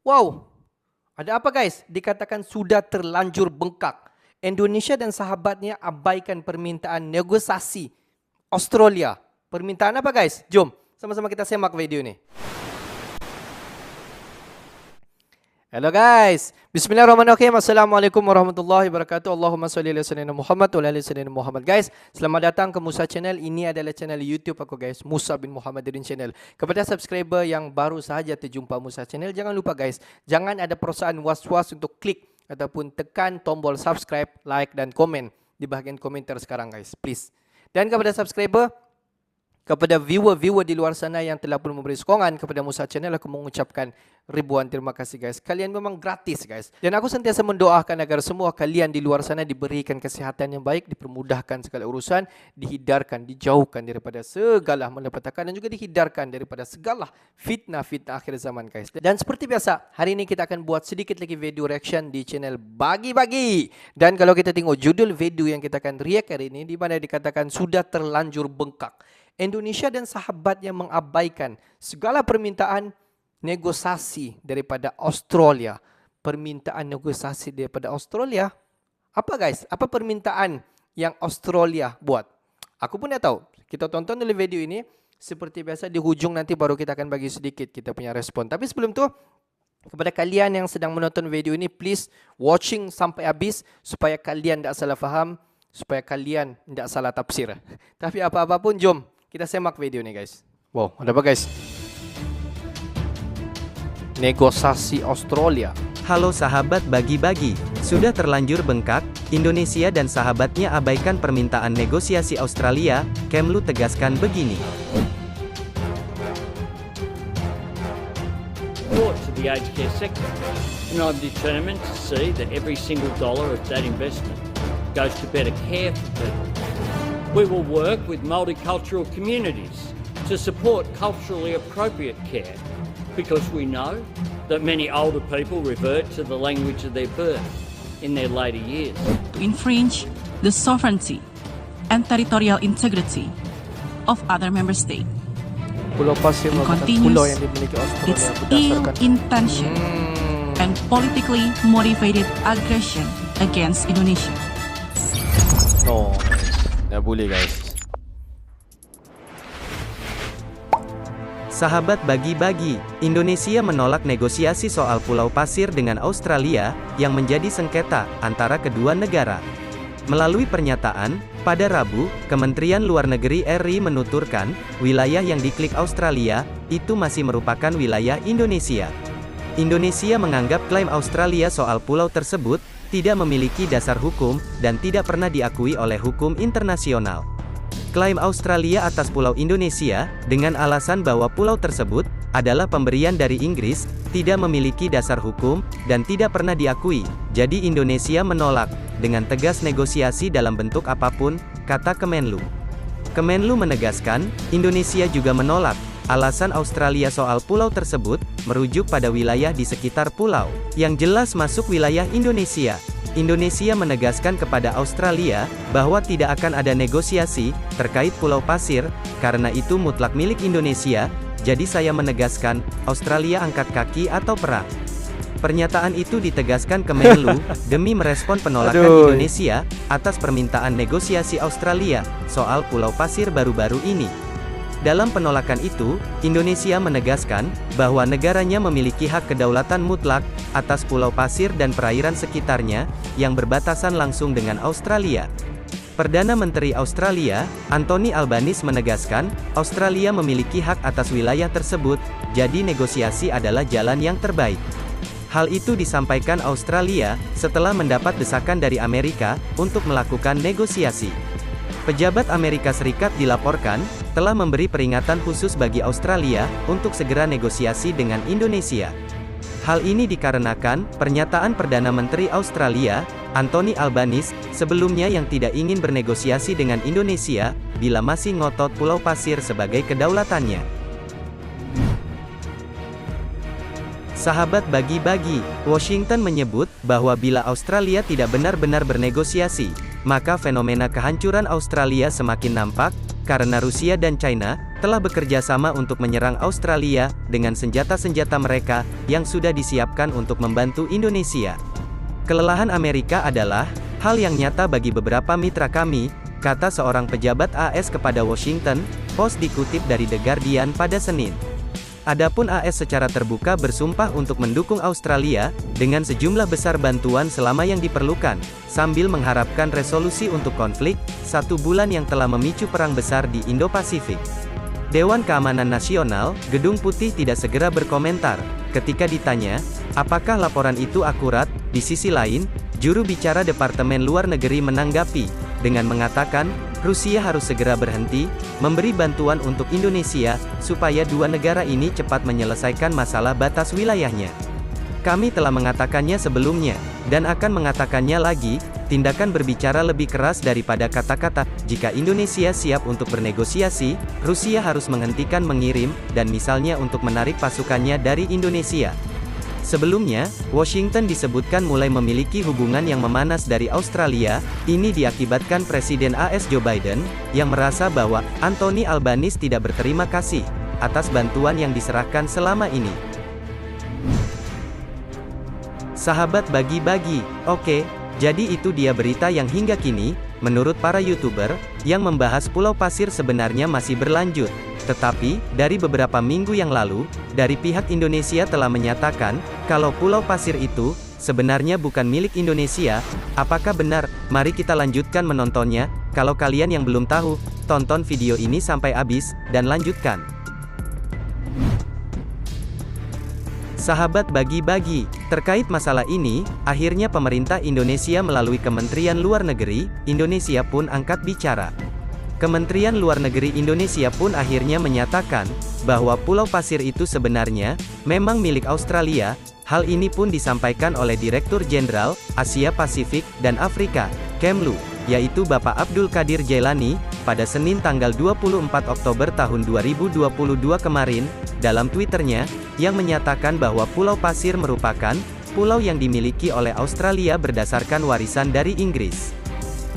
Wow, ada apa guys? Dikatakan sudah terlanjur bengkak. Indonesia dan sahabatnya abaikan permintaan negosiasi Australia. Permintaan apa guys? Jom, sama-sama kita simak video ini. Halo guys, bismillahirrahmanirrahim. Assalamualaikum warahmatullahi wabarakatuh. Allahumma salli ala sayyidina Muhammad wa ala ali sayyidina Muhammad. Guys, selamat datang ke Musa Channel. Ini adalah channel YouTube aku guys, Musa bin Muhammadin Channel. Kepada subscriber yang baru sahaja terjumpa Musa Channel, jangan lupa guys, jangan ada perasaan was-was untuk klik ataupun tekan tombol subscribe, like dan komen di bahagian komentar sekarang guys, please. Dan kepada subscriber, kepada viewer-viewer di luar sana yang telah pun memberi sokongan kepada Musa Channel, aku mengucapkan ribuan terima kasih guys. Kalian memang gratis guys. Dan aku sentiasa mendoakan agar semua kalian di luar sana diberikan kesihatan yang baik, dipermudahkan segala urusan, dihindarkan, dijauhkan daripada segala malapetaka dan juga dihindarkan daripada segala fitnah-fitnah akhir zaman guys. Dan seperti biasa, hari ini kita akan buat sedikit lagi video reaction di channel Bagi-Bagi. Dan kalau kita tengok judul video yang kita akan react hari ini, di mana dikatakan sudah terlanjur bengkak. Indonesia dan sahabatnya mengabaikan segala permintaan negosiasi daripada Australia. Permintaan negosiasi daripada Australia. Apa guys? Apa permintaan yang Australia buat? Aku pun dah tahu. Kita tonton dulu video ini. Seperti biasa di hujung nanti baru kita akan bagi sedikit kita punya respon. Tapi sebelum tu, kepada kalian yang sedang menonton video ini, please watching sampai habis supaya kalian tak salah faham, supaya kalian tak salah tafsir. Tapi apa-apa pun, jom kita semak video ni guys. Wow, ada apa guys? Negosiasi Australia. Halo sahabat Bagi-Bagi, sudah terlanjur bengkak, Indonesia dan sahabatnya abaikan permintaan negosiasi Australia, Kemlu tegaskan begini. To the aged care sector, and I'm determined to see that every single dollar of that investment goes to better care for people. We will work with multicultural communities to support culturally appropriate care because we know that many older people revert to the language of their birth in their later years. To infringe the sovereignty and territorial integrity of other member states. Pulau Pasir merupakan pulau yang dimiliki Australia its berdasarkan ill-intention and politically motivated aggression against Indonesia. No, tak boleh guys. Sahabat Bagi-Bagi, Indonesia menolak negosiasi soal Pulau Pasir dengan Australia yang menjadi sengketa antara kedua negara. Melalui pernyataan, pada Rabu, Kementerian Luar Negeri RI menuturkan, wilayah yang diklik Australia, itu masih merupakan wilayah Indonesia. Indonesia menganggap klaim Australia soal pulau tersebut, tidak memiliki dasar hukum, dan tidak pernah diakui oleh hukum internasional. Klaim Australia atas Pulau Indonesia, dengan alasan bahwa pulau tersebut, adalah pemberian dari Inggris, tidak memiliki dasar hukum, dan tidak pernah diakui, jadi Indonesia menolak, dengan tegas negosiasi dalam bentuk apapun, kata Kemenlu. Kemenlu menegaskan, Indonesia juga menolak, alasan Australia soal pulau tersebut, merujuk pada wilayah di sekitar pulau, yang jelas masuk wilayah Indonesia. Indonesia menegaskan kepada Australia, bahwa tidak akan ada negosiasi, terkait Pulau Pasir, karena itu mutlak milik Indonesia, jadi saya menegaskan, Australia angkat kaki atau perang. Pernyataan itu ditegaskan Kemenlu, demi merespon penolakan Indonesia, atas permintaan negosiasi Australia, soal Pulau Pasir baru-baru ini. Dalam penolakan itu, Indonesia menegaskan, bahwa negaranya memiliki hak kedaulatan mutlak, atas Pulau Pasir dan perairan sekitarnya, yang berbatasan langsung dengan Australia. Perdana Menteri Australia, Anthony Albanese menegaskan, Australia memiliki hak atas wilayah tersebut, jadi negosiasi adalah jalan yang terbaik. Hal itu disampaikan Australia, setelah mendapat desakan dari Amerika, untuk melakukan negosiasi. Pejabat Amerika Serikat dilaporkan, telah memberi peringatan khusus bagi Australia, untuk segera negosiasi dengan Indonesia. Hal ini dikarenakan, pernyataan Perdana Menteri Australia, Anthony Albanese, sebelumnya yang tidak ingin bernegosiasi dengan Indonesia, bila masih ngotot Pulau Pasir sebagai kedaulatannya. Sahabat Bagi-Bagi, Washington menyebut, bahwa bila Australia tidak benar-benar bernegosiasi, maka fenomena kehancuran Australia semakin nampak, karena Rusia dan China telah bekerja sama untuk menyerang Australia dengan senjata-senjata mereka yang sudah disiapkan untuk membantu Indonesia. Kelelahan Amerika adalah hal yang nyata bagi beberapa mitra kami, kata seorang pejabat AS kepada Washington Post dikutip dari The Guardian pada Senin. Adapun AS secara terbuka bersumpah untuk mendukung Australia dengan sejumlah besar bantuan selama yang diperlukan, sambil mengharapkan resolusi untuk konflik 1 bulan yang telah memicu perang besar di Indo-Pasifik. Dewan Keamanan Nasional, Gedung Putih tidak segera berkomentar ketika ditanya, apakah laporan itu akurat. Di sisi lain, juru bicara Departemen Luar Negeri menanggapi dengan mengatakan, Rusia harus segera berhenti memberi bantuan untuk Indonesia supaya dua negara ini cepat menyelesaikan masalah batas wilayahnya. Kami telah mengatakannya sebelumnya dan akan mengatakannya lagi, tindakan berbicara lebih keras daripada kata-kata. Jika Indonesia siap untuk bernegosiasi, Rusia harus menghentikan mengirim dan misalnya untuk menarik pasukannya dari Indonesia. Sebelumnya, Washington disebutkan mulai memiliki hubungan yang memanas dari Australia. Ini diakibatkan Presiden AS Joe Biden, yang merasa bahwa Anthony Albanese tidak berterima kasih atas bantuan yang diserahkan selama ini. Sahabat bagi-bagi, oke, jadi itu dia berita yang hingga kini, menurut para YouTuber, yang membahas Pulau Pasir sebenarnya masih berlanjut. Tetapi, dari beberapa minggu yang lalu, dari pihak Indonesia telah menyatakan, kalau Pulau Pasir itu, sebenarnya bukan milik Indonesia. Apakah benar? Mari kita lanjutkan menontonnya. Kalau kalian yang belum tahu, tonton video ini sampai habis, dan lanjutkan. Sahabat bagi-bagi, terkait masalah ini, akhirnya pemerintah Indonesia melalui Kementerian Luar Negeri, Indonesia pun angkat bicara. Kementerian Luar Negeri Indonesia pun akhirnya menyatakan, bahwa Pulau Pasir itu sebenarnya, memang milik Australia. Hal ini pun disampaikan oleh Direktur Jenderal, Asia Pasifik, dan Afrika, Kemlu, yaitu Bapak Abdul Qadir Jailani, pada Senin tanggal 24 Oktober tahun 2022 kemarin, dalam Twitternya, yang menyatakan bahwa Pulau Pasir merupakan, pulau yang dimiliki oleh Australia berdasarkan warisan dari Inggris.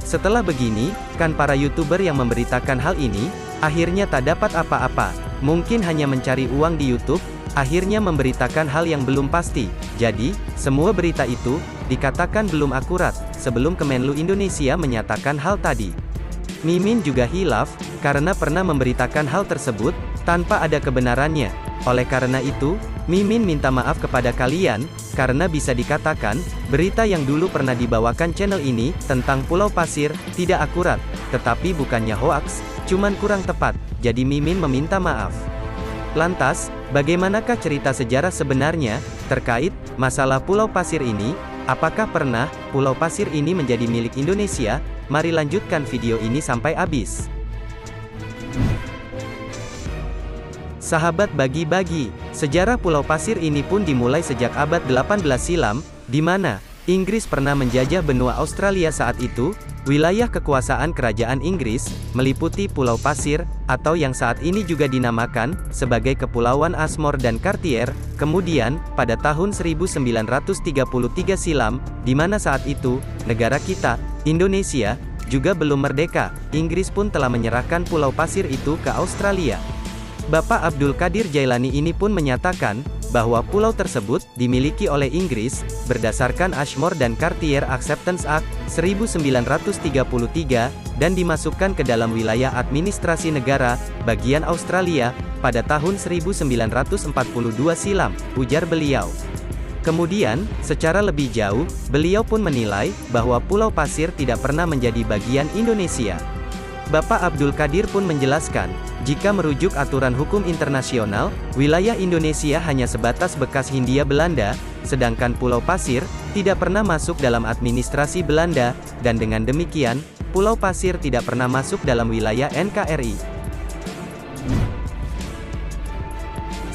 Setelah begini, kan para YouTuber yang memberitakan hal ini, akhirnya tak dapat apa-apa, mungkin hanya mencari uang di YouTube, akhirnya memberitakan hal yang belum pasti. Jadi, semua berita itu, dikatakan belum akurat, sebelum Kemenlu Indonesia menyatakan hal tadi. Mimin juga hilaf, karena pernah memberitakan hal tersebut, tanpa ada kebenarannya. Oleh karena itu, Mimin minta maaf kepada kalian, karena bisa dikatakan, berita yang dulu pernah dibawakan channel ini, tentang Pulau Pasir, tidak akurat, tetapi bukannya hoaks, cuman kurang tepat, jadi Mimin meminta maaf. Lantas, bagaimanakah cerita sejarah sebenarnya, terkait, masalah Pulau Pasir ini? Apakah pernah, Pulau Pasir ini menjadi milik Indonesia? Mari lanjutkan video ini sampai habis. Sahabat bagi-bagi, sejarah Pulau Pasir ini pun dimulai sejak abad 18 silam, di mana Inggris pernah menjajah benua Australia saat itu. Wilayah kekuasaan kerajaan Inggris meliputi Pulau Pasir, atau yang saat ini juga dinamakan sebagai Kepulauan Ashmore dan Cartier. Kemudian, pada tahun 1933 silam, di mana saat itu, negara kita, Indonesia, juga belum merdeka, Inggris pun telah menyerahkan Pulau Pasir itu ke Australia. Bapak Abdul Qadir Jailani ini pun menyatakan, bahwa pulau tersebut dimiliki oleh Inggris, berdasarkan Ashmore dan Cartier Acceptance Act, 1933, dan dimasukkan ke dalam wilayah administrasi negara, bagian Australia, pada tahun 1942 silam, ujar beliau. Kemudian, secara lebih jauh, beliau pun menilai, bahwa Pulau Pasir tidak pernah menjadi bagian Indonesia. Bapak Abdul Qadir pun menjelaskan, jika merujuk aturan hukum internasional, wilayah Indonesia hanya sebatas bekas Hindia Belanda, sedangkan Pulau Pasir, tidak pernah masuk dalam administrasi Belanda, dan dengan demikian, Pulau Pasir tidak pernah masuk dalam wilayah NKRI.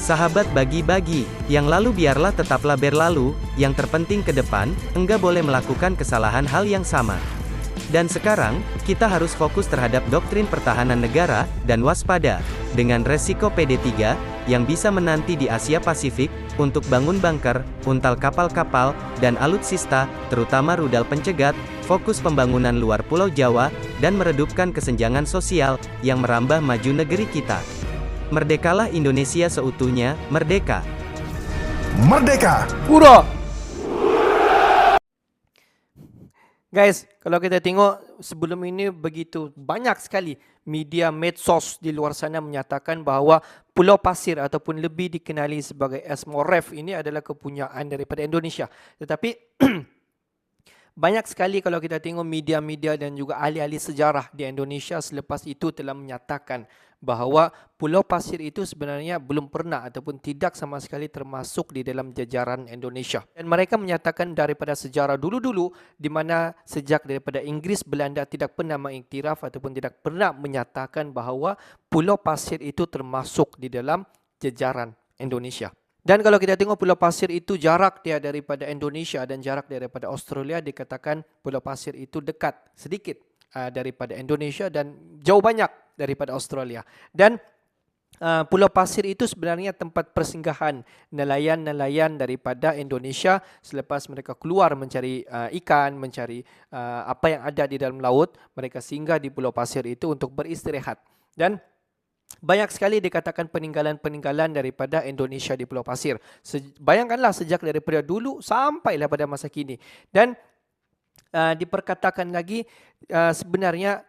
Sahabat bagi-bagi, yang lalu biarlah tetaplah berlalu, yang terpenting ke depan, enggak boleh melakukan kesalahan hal yang sama. Dan sekarang, kita harus fokus terhadap doktrin pertahanan negara, dan waspada, dengan resiko PD3, yang bisa menanti di Asia Pasifik, untuk bangun bunker, untal kapal-kapal, dan alutsista, terutama rudal pencegat, fokus pembangunan luar Pulau Jawa, dan meredupkan kesenjangan sosial yang merambah maju negeri kita. Merdekalah Indonesia seutuhnya, merdeka! Merdeka! Hurrah! Guys, kalau kita tengok sebelum ini begitu banyak sekali media medsos di luar sana menyatakan bahawa Pulau Pasir ataupun lebih dikenali sebagai Asmoref ini adalah kepunyaan daripada Indonesia. Tetapi banyak sekali kalau kita tengok media-media dan juga ahli-ahli sejarah di Indonesia selepas itu telah menyatakan bahawa Pulau Pasir itu sebenarnya belum pernah ataupun tidak sama sekali termasuk di dalam jajaran Indonesia. Dan mereka menyatakan daripada sejarah dulu-dulu di mana sejak daripada Inggeris Belanda tidak pernah mengiktiraf ataupun tidak pernah menyatakan bahawa Pulau Pasir itu termasuk di dalam jajaran Indonesia. Dan kalau kita tengok Pulau Pasir itu jarak dia daripada Indonesia dan jarak daripada Australia, dikatakan Pulau Pasir itu dekat sedikit daripada Indonesia dan jauh banyak daripada Australia. Dan Pulau Pasir itu sebenarnya tempat persinggahan nelayan-nelayan daripada Indonesia selepas mereka keluar mencari ikan, mencari apa yang ada di dalam laut, mereka singgah di Pulau Pasir itu untuk beristirahat. Dan banyak sekali dikatakan peninggalan-peninggalan daripada Indonesia di Pulau Pasir. Bayangkanlah sejak daripada dulu sampailah pada masa kini. Dan diperkatakan lagi sebenarnya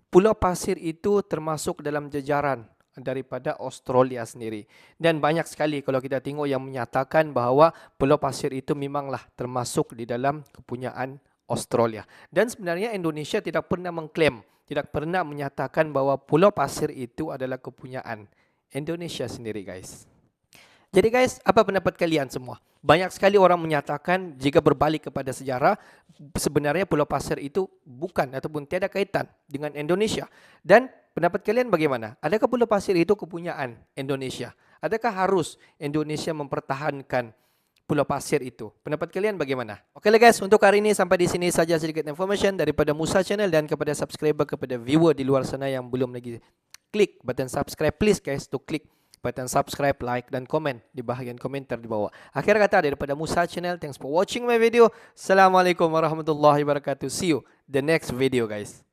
Pulau Pasir itu termasuk dalam jajaran daripada Australia sendiri. Dan banyak sekali kalau kita tengok yang menyatakan bahawa Pulau Pasir itu memanglah termasuk di dalam kepunyaan Australia. Dan sebenarnya Indonesia tidak pernah mengklaim, tidak pernah menyatakan bahawa Pulau Pasir itu adalah kepunyaan Indonesia sendiri, guys. Jadi guys, apa pendapat kalian semua? Banyak sekali orang menyatakan jika berbalik kepada sejarah, sebenarnya Pulau Pasir itu bukan ataupun tiada kaitan dengan Indonesia. Dan pendapat kalian bagaimana? Adakah Pulau Pasir itu kepunyaan Indonesia? Adakah harus Indonesia mempertahankan Pulau Pasir itu? Pendapat kalian bagaimana? Okeylah guys, untuk hari ini sampai di sini saja sedikit information daripada Musa Channel dan kepada subscriber, kepada viewer di luar sana yang belum lagi klik button subscribe, please guys to klik button subscribe, like dan komen di bahagian komentar di bawah. Akhir kata daripada Musa Channel, thanks for watching my video. Assalamualaikum warahmatullahi wabarakatuh. See you the next video guys.